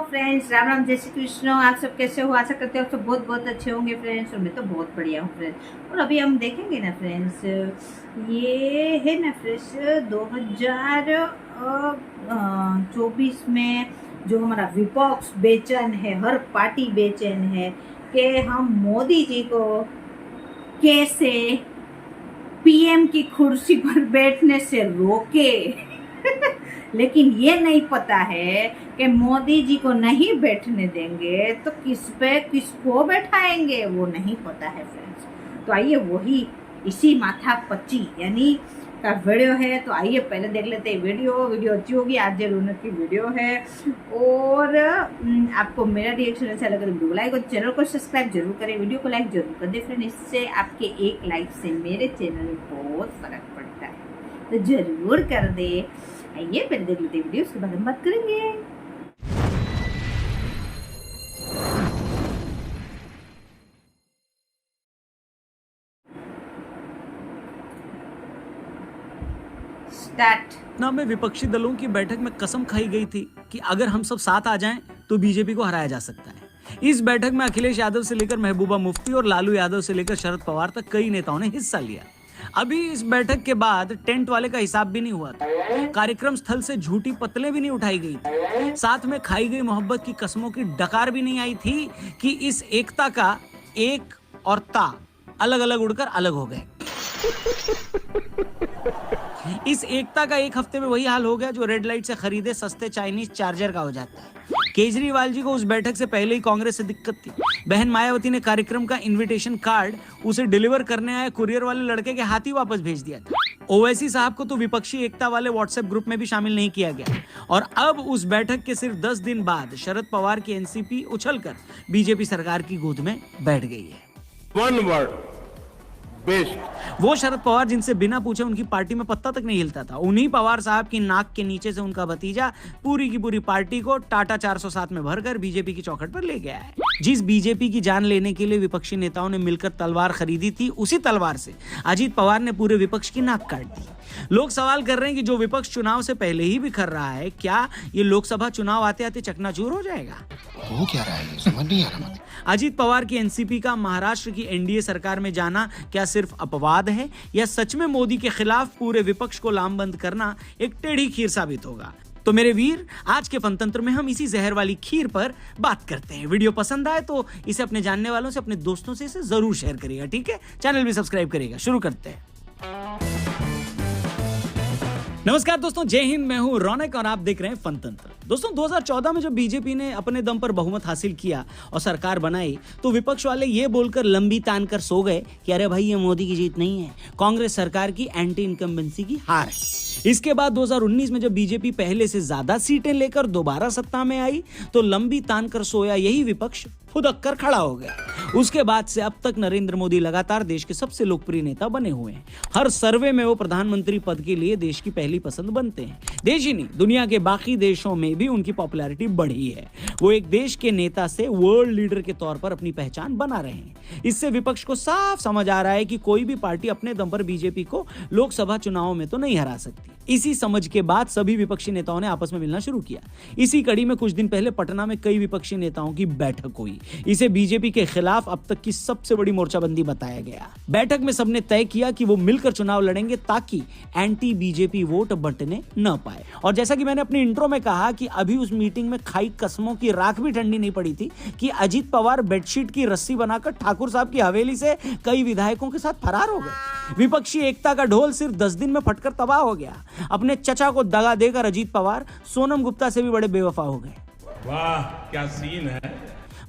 Friends, Ram Ram, जय श्री कृष्ण। आप सब कैसे हो? आशा करते हो आप सब बहुत बहुत अच्छे होंगे फ्रेंड्स। और मैं तो बहुत बढ़िया हूँ फ्रेंड्स। और अभी हम देखेंगे ना फ्रेंड्स, ये है ना फ्रेंड्स 2024 में जो हमारा विपक्ष बेचैन है, हर पार्टी बेचैन है कि हम मोदी जी को कैसे पीएम की कुर्सी पर बैठने से रोके। लेकिन ये नहीं पता है कि मोदी जी को नहीं बैठने देंगे तो किसको बैठाएंगे, वो नहीं पता है फ्रेंड्स। तो आइए वही इसी माथा पच्ची यानी का वीडियो है। तो आइए पहले देख लेते हैं वीडियो अच्छी होगी, आज जरूर की वीडियो है। और आपको मेरा रिएक्शन अच्छा लगे तो वीडियो को लाइक और चैनल को सब्सक्राइब जरूर करें, वीडियो को लाइक जरूर कर दे फ्रेंड। इससे आपके एक लाइक से मेरे चैनल में बहुत फर्क पड़ता है, तो जरूर कर दे। आइए पहले देख लेते हैं वीडियो, उसके बाद हम बात करेंगे। स्टार्ट। ना में विपक्षी दलों की बैठक में कसम खाई गई थी कि अगर हम सब साथ आ जाएं तो बीजेपी को हराया जा सकता है। इस बैठक में अखिलेश यादव से लेकर महबूबा मुफ्ती और लालू यादव से लेकर शरद पवार तक कई नेताओं ने हिस्सा लिया। अभी इस बैठक के बाद टेंट वाले का हिसाब भी नहीं हुआ था, कार्यक्रम स्थल से झूठी पतले भी नहीं उठाई गई थी, साथ में खाई गई मोहब्बत की कसमों की डकार भी नहीं आई थी कि इस एकता का एक और ता अलग अलग उड़कर अलग हो गए। इस एकता का एक हफ्ते में वही हाल हो गया जो रेड लाइट से खरीदे सस्ते चाइनीज चार्जर का हो जाता है। केजरीवाल जी को उस बैठक से पहले ही कांग्रेस से दिक्कत थी। बहन मायावती ने कार्यक्रम का इनविटेशन कार्ड उसे डिलीवर करने आए कुरियर वाले लड़के के हाथ ही वापस भेज दिया था। ओवैसी साहब को तो विपक्षी एकता वाले व्हाट्सएप ग्रुप में भी शामिल नहीं किया गया। और अब उस बैठक के सिर्फ 10 दिन बाद शरद पवार की एनसीपी उछलकर बीजेपी सरकार की गोद में बैठ गई है। One word, best. वो शरद पवार जिनसे बिना पूछे उनकी पार्टी में पत्ता तक नहीं हिलता था, उन्हीं पवार साहब की नाक के नीचे से उनका भतीजा पूरी की पूरी पार्टी को टाटा 407 में भरकर बीजेपी की चौखट पर ले गया है। जिस बीजेपी की जान लेने के लिए विपक्षी नेताओं ने मिलकर तलवार खरीदी थी, उसी तलवार से अजीत पवार ने पूरे विपक्ष की नाक काट दी। लोग सवाल कर रहे हैं कि जो विपक्ष चुनाव से पहले ही बिखर रहा है, क्या ये लोकसभा चुनाव आते आते चकनाचूर हो जाएगा? वो क्या रहा है, समझ नहीं आ रहा मुझे। अजीत पवार की एनसीपी का महाराष्ट्र की एनडीए सरकार में जाना क्या सिर्फ अपवाद है या सच में मोदी के खिलाफ पूरे विपक्ष को लामबंद करना एक टेढ़ी खीर साबित होगा? तो मेरे वीर, आज के फनतंत्र में हम इसी जहर वाली खीर पर बात करते हैं। वीडियो पसंद आए तो इसे अपने जानने वालों से, अपने दोस्तों से इसे जरूर शेयर करिएगा, ठीक है? चैनल भी सब्सक्राइब करिएगा। शुरू करते हैं। नमस्कार दोस्तों, जय हिंद। मैं हूं रौनक और आप देख रहे हैं फनतंत्र। दोस्तों 2014 में जब बीजेपी ने अपने दम पर बहुमत हासिल किया और सरकार बनाई, तो विपक्ष वाले ये बोलकर लंबी तान कर सो गए कि अरे भाई ये मोदी की जीत नहीं है, कांग्रेस सरकार की एंटी इनकम्बेंसी की हार है। इसके बाद 2019 में जब बीजेपी पहले से ज्यादा सीटें लेकर दोबारा सत्ता में आई, तो लंबी तान कर सोया यही विपक्ष फुदक कर खड़ा हो गया। उसके बाद से अब तक नरेंद्र मोदी लगातार देश के सबसे लोकप्रिय नेता बने हुए हैं। हर सर्वे में वो प्रधानमंत्री पद के लिए देश की पहली पसंद बनते हैं। देश ही नहीं, दुनिया के बाकी देशों में भी उनकी पॉपुलैरिटी बढ़ी है। वो एक देश के नेता से वर्ल्ड लीडर के तौर पर अपनी पहचान बना रहे हैं। इससे विपक्ष को साफ समझ आ रहा है कि कोई भी पार्टी अपने दम पर बीजेपी को लोकसभा चुनाव में तो नहीं हरा सकती। इसी समझ के बाद सभी विपक्षी नेताओं ने आपस में मिलना शुरू किया। इसी कड़ी में कुछ दिन पहले पटना में कई विपक्षी नेताओं की बैठक हुई। इसे बीजेपी के खिलाफ अब तक की सबसे बड़ी मोर्चाबंदी बताया गया। बैठक में सबने तय किया कि वो मिलकर चुनाव लड़ेंगे ताकि एंटी बीजेपी वोट बंटने न पाए। और जैसा कि मैंने अपनी इंट्रो में कहा कि अभी उस मीटिंग में खाई कसमों की राख भी ठंडी नहीं पड़ी थी कि अजीत पवार बेडशीट की रस्सी बनाकर ठाकुर साहब की हवेली से कई विधायकों के साथ फरार हो गए। विपक्षी एकता का ढोल सिर्फ 10 दिन में फटकर तबाह हो गया। अपने चचा को दगा देकर अजीत पवार सोनम गुप्ता से भी बड़े बेवफा हो गए। वाह क्या सीन है।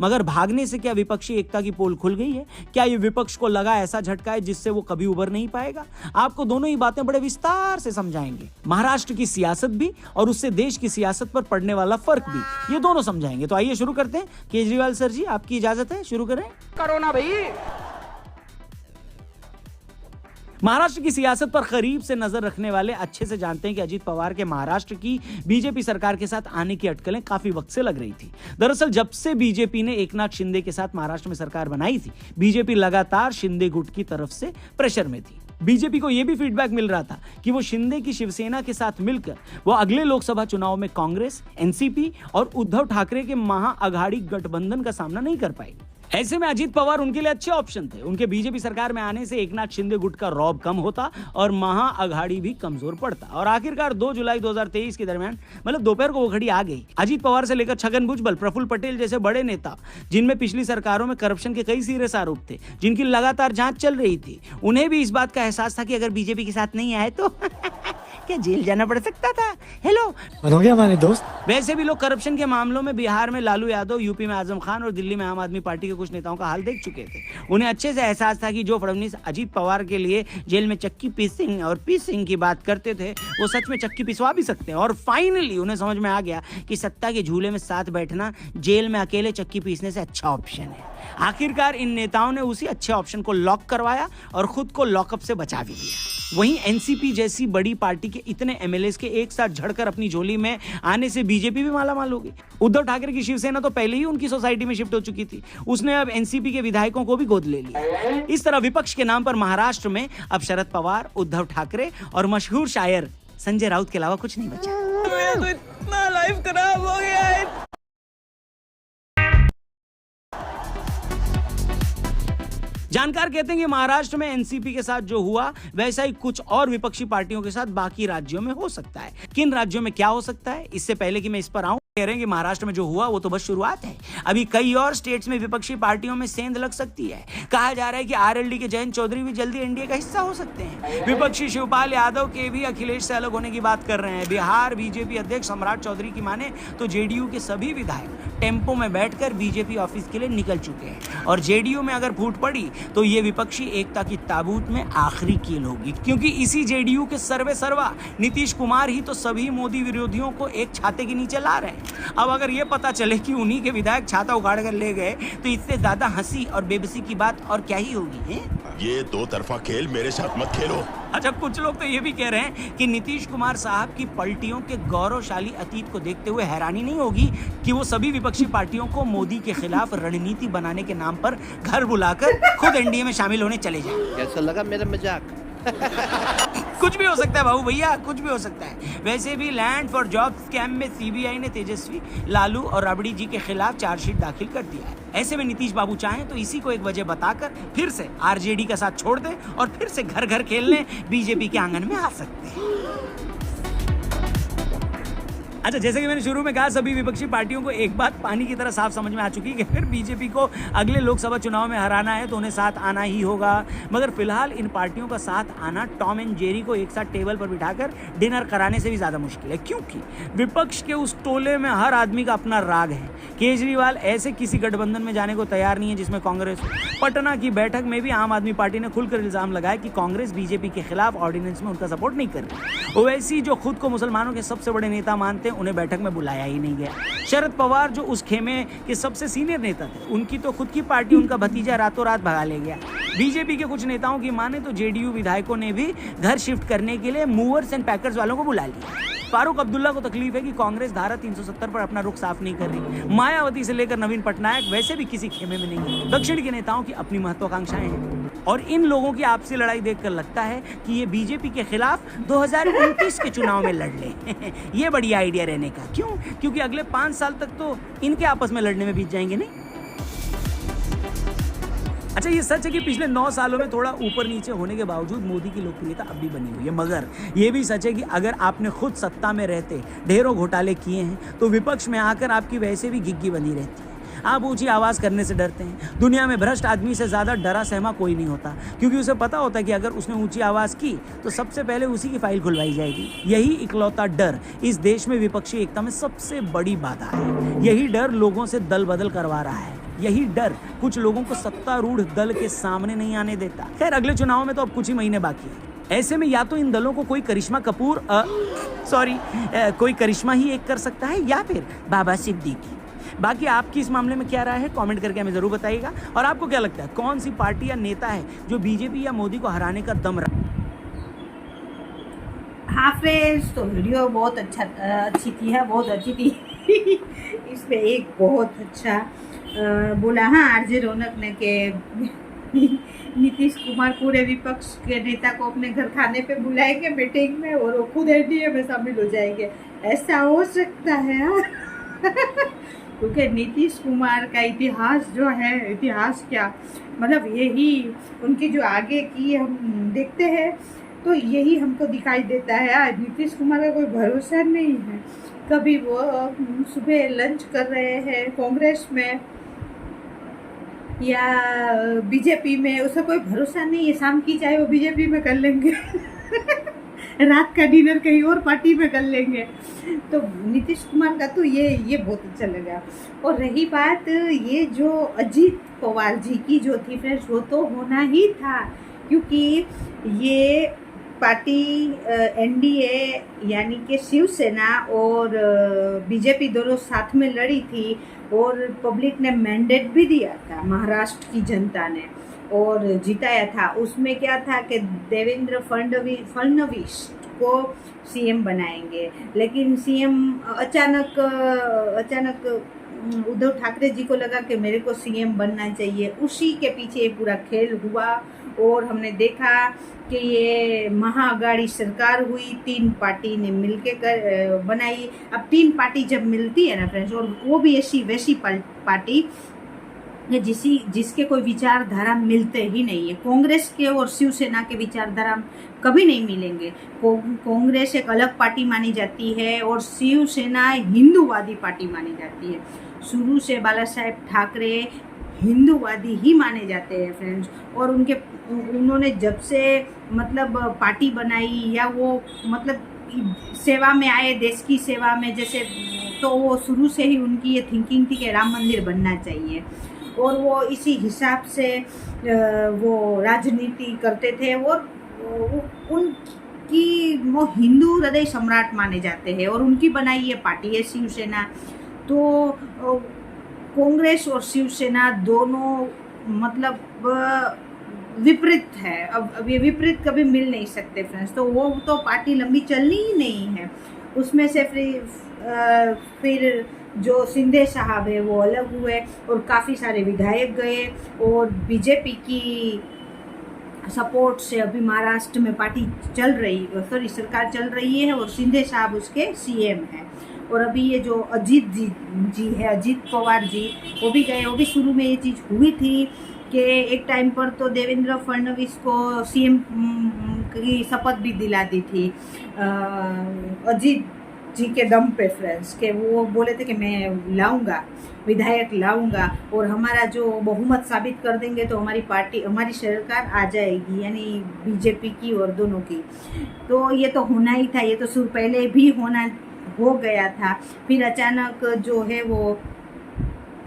मगर भागने से क्या विपक्षी एकता की पोल खुल गई है? क्या ये विपक्ष को लगा ऐसा झटका है जिससे वो कभी उबर नहीं पाएगा? आपको दोनों ही बातें बड़े विस्तार से समझाएंगे। महाराष्ट्र की सियासत भी और उससे देश की सियासत पर पड़ने वाला फर्क भी, ये दोनों समझाएंगे। तो आइए शुरू करते हैं। केजरीवाल सर जी, आपकी इजाजत है? शुरू करें। करो ना भाई। महाराष्ट्र की सियासत पर करीब से नजर रखने वाले अच्छे से जानते हैं कि अजीत पवार के महाराष्ट्र की बीजेपी सरकार के साथ आने की अटकलें काफी वक्त से लग रही थी। दरअसल जब से बीजेपी ने एकनाथ शिंदे के साथ महाराष्ट्र में सरकार बनाई थी, बीजेपी लगातार शिंदे गुट की तरफ से प्रेशर में थी। बीजेपी को यह भी फीडबैक मिल रहा था कि वो शिंदे की शिवसेना के साथ मिलकर वो अगले लोकसभा चुनाव में कांग्रेस, एनसीपी और उद्धव ठाकरे के महाअघाड़ी गठबंधन का सामना नहीं कर पाएगी। ऐसे में अजीत पवार उनके लिए अच्छे ऑप्शन थे। उनके बीजेपी सरकार में आने से एकनाथ शिंदे गुट का रौब कम होता और महाअघाड़ी भी कमजोर पड़ता। और आखिरकार 2 जुलाई 2023 के दरमियान मतलब दोपहर को वो घड़ी आ गई। अजीत पवार से लेकर छगन भुजबल, प्रफुल्ल पटेल जैसे बड़े नेता जिनमें पिछली सरकारों में करप्शन के कई सीरियस आरोप थे, जिनकी लगातार जांच चल रही थी, उन्हें भी इस बात का एहसास था कि अगर बीजेपी के साथ नहीं आए तो क्या जेल जाना पड़ सकता था। हेलो हो गया हमारे दोस्त। वैसे भी लोग करप्शन के मामलों में बिहार में लालू यादव, यूपी में आजम खान और दिल्ली में आम आदमी पार्टी के कुछ नेताओं का हाल देख चुके थे। उन्हें अच्छे से एहसास था कि जो फडणवीस अजीत पवार के लिए जेल में चक्की पीसिंग की बात करते थे, वो सच में चक्की पिसवा भी सकते हैं। और फाइनली उन्हें समझ में आ गया कि सत्ता के झूले में साथ बैठना जेल में अकेले चक्की पीसने से अच्छा ऑप्शन है। आखिरकार इन नेताओं ने उसी अच्छे ऑप्शन को लॉक करवाया और खुद को लॉकअप से बचा भी लिया। वहीं एनसीपी जैसी बड़ी पार्टी के इतने एमएलएस के एक साथ झड़कर अपनी झोली में आने से बीजेपी भी मालामाल हो गई। उद्धव ठाकरे की शिवसेना तो पहले ही उनकी सोसाइटी में शिफ्ट हो चुकी थी, उसने अब एनसीपी के विधायकों को भी गोद ले लिया। इस तरह विपक्ष के नाम पर महाराष्ट्र में अब शरद पवार, उद्धव ठाकरे और मशहूर शायर संजय राउत के अलावा कुछ नहीं बचा। मेरा तो इतना लाइफ खराब हो गया है। जानकार कहते हैं कि महाराष्ट्र में एनसीपी के साथ जो हुआ वैसा ही कुछ और विपक्षी पार्टियों के साथ बाकी राज्यों में हो सकता है। किन राज्यों में क्या हो सकता है, इससे पहले कि मैं इस पर आऊं, कह रहे हैं कि महाराष्ट्र में जो हुआ वो तो बस शुरुआत है। अभी कई और स्टेट्स में विपक्षी पार्टियों में सेंध लग सकती है। कहा जा रहा है कि आरएलडी के जयंत चौधरी भी जल्दी एनडीए का हिस्सा हो सकते हैं। विपक्षी शिवपाल यादव के भी अखिलेश से अलग होने की बात कर रहे हैं। बिहार बीजेपी अध्यक्ष सम्राट चौधरी की माने तो जेडीयू के सभी विधायक टेम्पो में बैठकर बीजेपी ऑफिस के लिए निकल चुके हैं। और जेडीयू में अगर फूट पड़ी तो ये विपक्षी एकता की ताबूत में आखिरी कील होगी, क्योंकि इसी जेडीयू के सर्वे सर्वा नीतीश कुमार ही तो सभी मोदी विरोधियों को एक छाते के नीचे ला रहे हैं। अब अगर ये पता चले कि उन्हीं के विधायक छाता उखाड़ कर ले गए तो इससे ज्यादा हंसी और बेबसी की बात और क्या ही होगी है? ये दो तरफा खेल मेरे साथ मत खेलो। अच्छा, कुछ लोग तो ये भी कह रहे हैं कि नीतीश कुमार साहब की पलटियों के गौरवशाली अतीत को देखते हुए हैरानी नहीं होगी कि वो सभी विपक्षी पार्टियों को मोदी के खिलाफ रणनीति बनाने के नाम पर घर बुलाकर खुद एनडीए में शामिल होने चले जाए। कैसा लगा मेरा मजाक? कुछ भी हो सकता है बाबू भैया, कुछ भी हो सकता है। वैसे भी लैंड फॉर जॉब स्कैम में सीबीआई ने तेजस्वी, लालू और राबड़ी जी के खिलाफ चार्जशीट दाखिल कर दिया है। ऐसे में नीतीश बाबू चाहें तो इसी को एक वजह बताकर फिर से आरजेडी का साथ छोड़ दें और फिर से घर घर खेलने बीजेपी के आंगन में आ सकते हैं। अच्छा, जैसे कि मैंने शुरू में कहा, सभी विपक्षी पार्टियों को एक बात पानी की तरह साफ समझ में आ चुकी है कि फिर बीजेपी को अगले लोकसभा चुनाव में हराना है तो उन्हें साथ आना ही होगा। मगर फिलहाल इन पार्टियों का साथ आना टॉम एंड जेरी को एक साथ टेबल पर बिठाकर डिनर कराने से भी ज्यादा मुश्किल है, क्योंकि विपक्ष के उस टोले में हर आदमी का अपना राग है। केजरीवाल ऐसे किसी गठबंधन में जाने को तैयार नहीं है जिसमें कांग्रेस हो। पटना की बैठक में भी आम आदमी पार्टी ने खुलकर इल्जाम लगाया कि कांग्रेस बीजेपी के खिलाफ ऑर्डिनेंस में उनका सपोर्ट नहीं कर रही। ओवैसी जो खुद को मुसलमानों के सबसे बड़े नेता मानते हैं, उन्हें बैठक में बुलाया ही नहीं गया। शरद पवार जो उस खेमे के सबसे सीनियर नेता थे, उनकी तो खुद की पार्टी उनका भतीजा रातों रात भगा ले गया। बीजेपी के कुछ नेताओं की माने तो जेडीयू विधायकों ने भी घर शिफ्ट करने के लिए मूवर्स एंड पैकर्स वालों को बुला लिया। फारूक अब्दुल्ला को तकलीफ है कि कांग्रेस धारा 370 पर अपना रुख साफ नहीं कर रही। मायावती से लेकर नवीन पटनायक वैसे भी किसी खेमे में नहीं है। दक्षिण के नेताओं की अपनी महत्वाकांक्षाएं हैं और इन लोगों की आपसी लड़ाई देखकर लगता है कि ये बीजेपी के खिलाफ 2029 के चुनाव में लड़ ले। ये बढ़िया आइडिया रहने का। क्यों? क्योंकि अगले 5 साल तक तो इनके आपस में लड़ने में बीत जाएंगे नहीं। अच्छा, ये सच है कि पिछले 9 सालों में थोड़ा ऊपर नीचे होने के बावजूद मोदी की लोकप्रियता अब भी बनी हुई है, मगर ये भी सच है कि अगर आपने खुद सत्ता में रहते ढेरों घोटाले किए हैं तो विपक्ष में आकर आपकी वैसे भी घिग्गी बनी रहती है। आप ऊंची आवाज करने से डरते हैं। दुनिया में भ्रष्ट आदमी से ज्यादा डरा सहमा कोई नहीं होता, क्योंकि उसे पता होता है कि अगर उसने ऊंची आवाज की तो सबसे पहले उसी की फाइल खुलवाई जाएगी। यही इकलौता डर इस देश में विपक्षी एकता में सबसे बड़ी बाधा है। यही डर लोगों से दल बदल करवा रहा है। यही डर कुछ लोगों को सत्तारूढ़ दल के सामने नहीं आने देता। खैर, अगले चुनाव में तो अब कुछ ही महीने बाकी है। ऐसे में या तो इन दलों को कोई कोई करिश्मा ही एक कर सकता है या फिर बाबा सिद्दीकी। बाकी आपकी इस मामले में क्या राय है, कमेंट करके हमें जरूर बताइएगा। और आपको क्या लगता है, कौन सी पार्टी या नेता है जो बीजेपी या मोदी को हराने का दम रखता है? हाँ फ्रेंड्स, तो वीडियो बहुत अच्छी थी। इस पे एक बहुत अच्छा बोला हाँ आरजे रौनक ने के नीतीश कुमार पूरे विपक्ष के नेता को अपने घर खाने पे बुलाएंगे मीटिंग में और वो खुद एनडीए में शामिल हो जाएंगे। ऐसा हो सकता है यार क्योंकि नीतीश कुमार का इतिहास जो है, इतिहास क्या मतलब यही उनकी जो आगे की हम देखते हैं तो यही हमको दिखाई देता है यार। नीतीश कुमार का कोई भरोसा नहीं है। कभी वो सुबह लंच कर रहे हैं कांग्रेस में या बीजेपी में, उसका कोई भरोसा नहीं है। शाम की चाय वो बीजेपी में कर लेंगे रात का डिनर कहीं और पार्टी में कर लेंगे। तो नीतीश कुमार का तो ये बहुत अच्छा लगा। और रही बात ये जो अजीत पवार जी की जो थी फ्रेंड्स, वो तो होना ही था क्योंकि ये पार्टी एनडीए यानी कि शिवसेना और बीजेपी दोनों साथ में लड़ी थी और पब्लिक ने मैंडेट भी दिया था, महाराष्ट्र की जनता ने, और जिताया था। उसमें क्या था कि देवेंद्र फडणवीस को सीएम बनाएंगे, लेकिन सीएम अचानक उद्धव ठाकरे जी को लगा कि मेरे को सीएम बनना चाहिए। उसी के पीछे ये पूरा खेल हुआ और हमने देखा कि ये महाअघाड़ी सरकार हुई, 3 पार्टी ने मिलके बनाई। अब 3 पार्टी जब मिलती है ना फ्रेंड्स, और वो भी ऐसी वैसी पार्टी जिसके कोई विचारधारा मिलते ही नहीं है। कांग्रेस के और शिवसेना के विचारधारा कभी नहीं मिलेंगे। कांग्रेस एक अलग पार्टी मानी जाती है और शिवसेना हिंदूवादी पार्टी मानी जाती है। शुरू से बाला साहेब ठाकरे हिंदूवादी ही माने जाते हैं फ्रेंड्स। और उन्होंने जब से मतलब पार्टी बनाई या वो मतलब सेवा में आए, देश की सेवा में जैसे, तो वो शुरू से ही उनकी ये थिंकिंग थी कि राम मंदिर बनना चाहिए और वो इसी हिसाब से वो राजनीति करते थे। और उनकी वो हिंदू हृदय सम्राट माने जाते हैं और उनकी बनाई ये पार्टी है शिवसेना। तो कांग्रेस और शिवसेना दोनों मतलब विपरीत है। अब ये विपरीत कभी मिल नहीं सकते फ्रेंड्स। तो वो तो पार्टी लंबी चलनी ही नहीं है। उसमें से फिर जो शिंदे साहब है वो अलग हुए और काफ़ी सारे विधायक गए और बीजेपी की सपोर्ट से अभी महाराष्ट्र में पार्टी सरकार चल रही है और शिंदे साहब उसके सीएम हैं। और अभी ये जो अजीत जी है, अजीत पवार जी, वो भी गए। वो भी शुरू में ये चीज़ हुई थी कि एक टाइम पर तो देवेंद्र फडणवीस को सीएम की शपथ भी दिला दी थी अजीत जी के दम पे फ्रेंड्स, के वो बोले थे कि मैं लाऊंगा, विधायक लाऊंगा और हमारा जो बहुमत साबित कर देंगे तो हमारी पार्टी, हमारी सरकार आ जाएगी, यानी बीजेपी की और दोनों की। तो ये तो होना ही था, ये तो शुरू पहले भी हो गया था। फिर अचानक जो है वो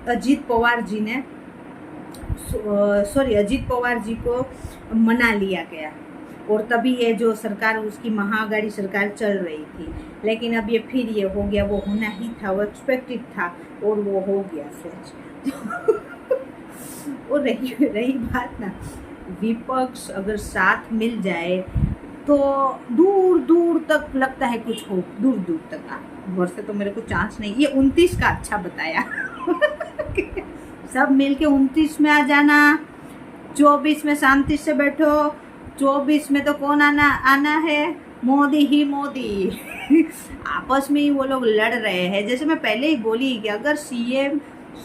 अजीत पवार जी को मना लिया गया और तभी ये जो सरकार, उसकी महाअघाड़ी सरकार चल रही थी। लेकिन अब ये फिर ये हो गया, वो होना ही था, वो एक्सपेक्टेड था और वो हो गया फ्रेंड्स। और रही बात ना, विपक्ष अगर साथ मिल जाए तो दूर दूर तक लगता है कुछ हो, दूर दूर तक। और से तो मेरे को चांस नहीं। ये 29 का अच्छा बताया सब मिलके 29 में आ जाना, 24 में शांति से बैठो। 24 में तो कौन आना है, मोदी ही मोदी। आपस में ही वो लोग लड़ रहे हैं। जैसे मैं पहले ही बोली कि अगर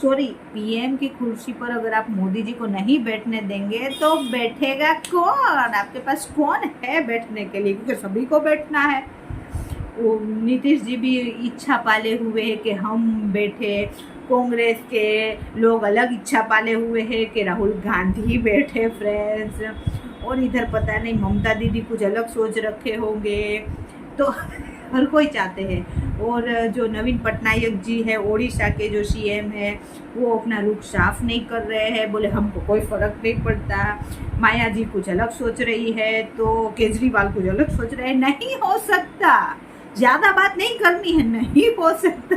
पीएम की कुर्सी पर अगर आप मोदी जी को नहीं बैठने देंगे तो बैठेगा कौन? आपके पास कौन है बैठने के लिए? क्योंकि सभी को बैठना है। वो नीतीश जी भी इच्छा पाले हुए हैं कि हम बैठे, कांग्रेस के लोग अलग इच्छा पाले हुए हैं कि राहुल गांधी बैठे फ्रेंड्स, और इधर पता नहीं ममता दीदी कुछ अलग सोच रखे होंगे। तो हर कोई चाहते हैं। और जो नवीन पटनायक जी है, ओडिशा के जो सीएम है, वो अपना रुख साफ नहीं कर रहे हैं, बोले हमको कोई फ़र्क नहीं पड़ता। माया जी कुछ अलग सोच रही है, तो केजरीवाल कुछ अलग सोच रहे हैं। नहीं हो सकता, ज़्यादा बात नहीं करनी है, नहीं हो सकता।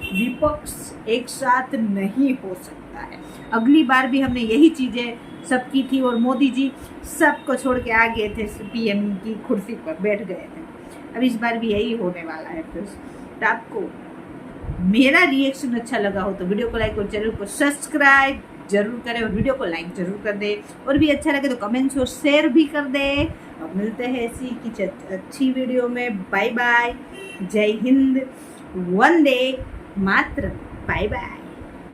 विपक्ष एक साथ नहीं हो सकता है। अगली बार भी हमने यही चीज़ें सब की थी और मोदी जी सबको छोड़ के आ गए थे, पीएम की कुर्सी पर बैठ गए थे। अब इस बार भी यही होने वाला है। तो आपको मेरा रिएक्शन अच्छा लगा हो तो वीडियो को लाइक और चैनल को सब्सक्राइब जरूर करें और वीडियो को लाइक जरूर कर दे, और भी अच्छा लगे तो कमेंट्स और शेयर भी कर दे। अब मिलते हैं ऐसी कुछ अच्छी वीडियो में। बाय बाय, जय हिंद, वंदे मातरम, बाय बाय।